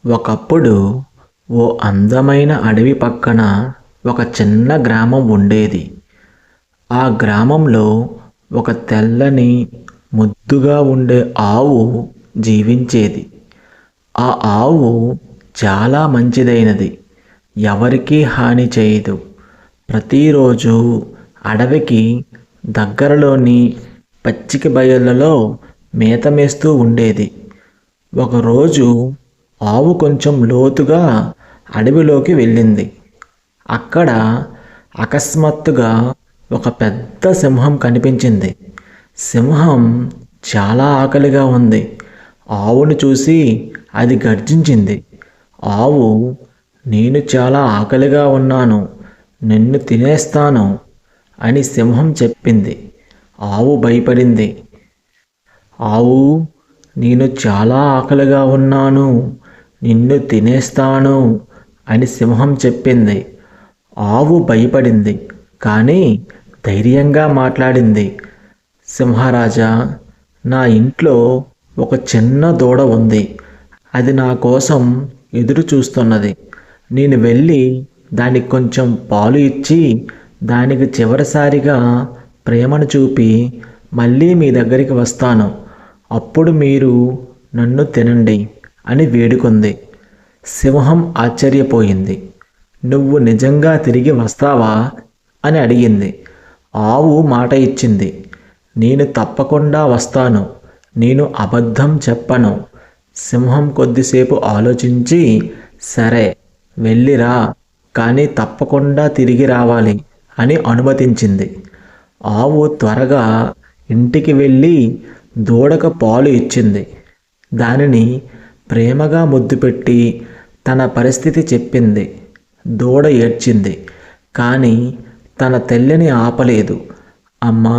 ఒకప్పుడు ఓ అందమైన అడవి పక్కన ఒక చిన్న గ్రామం ఉండేది. ఆ గ్రామంలో ఒక తెల్లని ముద్దుగా ఉండే ఆవు జీవించేది. ఆ ఆవు చాలా మంచిదైనది. ఎవరికీ హాని చేయదు. ప్రతిరోజు అడవికి దగ్గరలోని పచ్చిక బయళ్ళలో మేత మేస్తూ ఉండేది. ఒకరోజు ఆవు కొంచెం లోతుగా అడవిలోకి వెళ్ళింది. అక్కడ అకస్మాత్తుగా ఒక పెద్ద సింహం కనిపించింది. సింహం చాలా ఆకలిగా ఉంది. ఆవును చూసి అది గర్జించింది. ఆవు, నేను చాలా ఆకలిగా ఉన్నాను, నిన్ను తినేస్తాను అని సింహం చెప్పింది. ఆవు భయపడింది. ఆవు, నేను చాలా ఆకలిగా ఉన్నాను, నిన్ను తినేస్తాను అని సింహం చెప్పింది. ఆవు భయపడింది, కానీ ధైర్యంగా మాట్లాడింది. సింహరాజా, నా ఇంట్లో ఒక చిన్న దూడ ఉంది. అది నా కోసం ఎదురు చూస్తున్నది. నేను వెళ్ళి దానికి కొంచెం పాలు ఇచ్చి దానికి చివరిసారిగా ప్రేమను చూపి మళ్ళీ మీ దగ్గరికి వస్తాను. అప్పుడు మీరు నన్ను తినండి అని వేడుకుంది. సింహం ఆశ్చర్యపోయింది. నువ్వు నిజంగా తిరిగి వస్తావా అని అడిగింది. ఆవు మాట ఇచ్చింది. నేను తప్పకుండా వస్తాను, నేను అబద్ధం చెప్పను. సింహం కొద్దిసేపు ఆలోచించి, సరే వెళ్ళిరా, కానీ తప్పకుండా తిరిగి రావాలి అని అనుమతించింది. ఆవు త్వరగా ఇంటికి వెళ్ళి దూడకు పాలు ఇచ్చింది. దానిని ప్రేమగా ముద్దు పెట్టి తన పరిస్థితి చెప్పింది. దూడ ఏడ్చింది, కానీ తన తల్లిని ఆపలేదు. అమ్మా,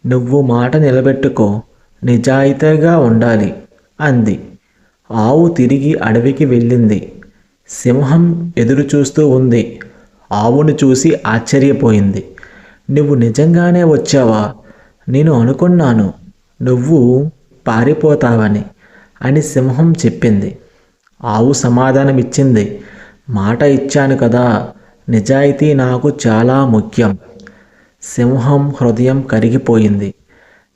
నువ్వు మాట నిలబెట్టుకో, నిజాయితీగా ఉండాలి అంది. ఆవు తిరిగి అడవికి వెళ్ళింది. సింహం ఎదురు చూస్తూ ఉంది. ఆవును చూసి ఆశ్చర్యపోయింది. నువ్వు నిజంగానే వచ్చావా? నేను అనుకున్నాను నువ్వు పారిపోతావని అని సింహం చెప్పింది. ఆవు సమాధానం ఇచ్చింది. మాట ఇచ్చాను కదా, నిజాయితీ నాకు చాలా ముఖ్యం. సింహం హృదయం కరిగిపోయింది.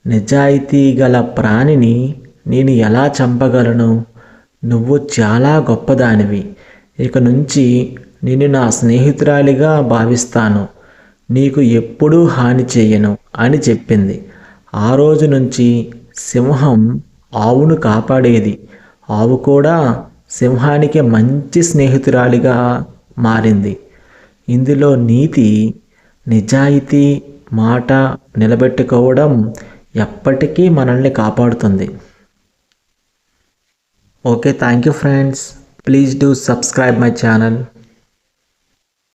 నిజాయితీ గల ప్రాణిని నేను ఎలా చంపగలను? నువ్వు చాలా గొప్పదానివి. ఇక నుంచి నేను నా స్నేహితురాలిగా భావిస్తాను. నీకు ఎప్పుడూ హాని చేయను అని చెప్పింది. ఆ రోజు నుంచి సింహం ఆవును కాపాడేది. ఆవు కూడా సింహానికి మంచి స్నేహితురాలిగా మారింది. ఇందులో నీతి, నిజాయితీ, మాట నిలబెట్టుకోవడం ఎప్పటికీ మనల్ని కాపాడుతుంది. Okay, thank you friends. Please do subscribe my channel.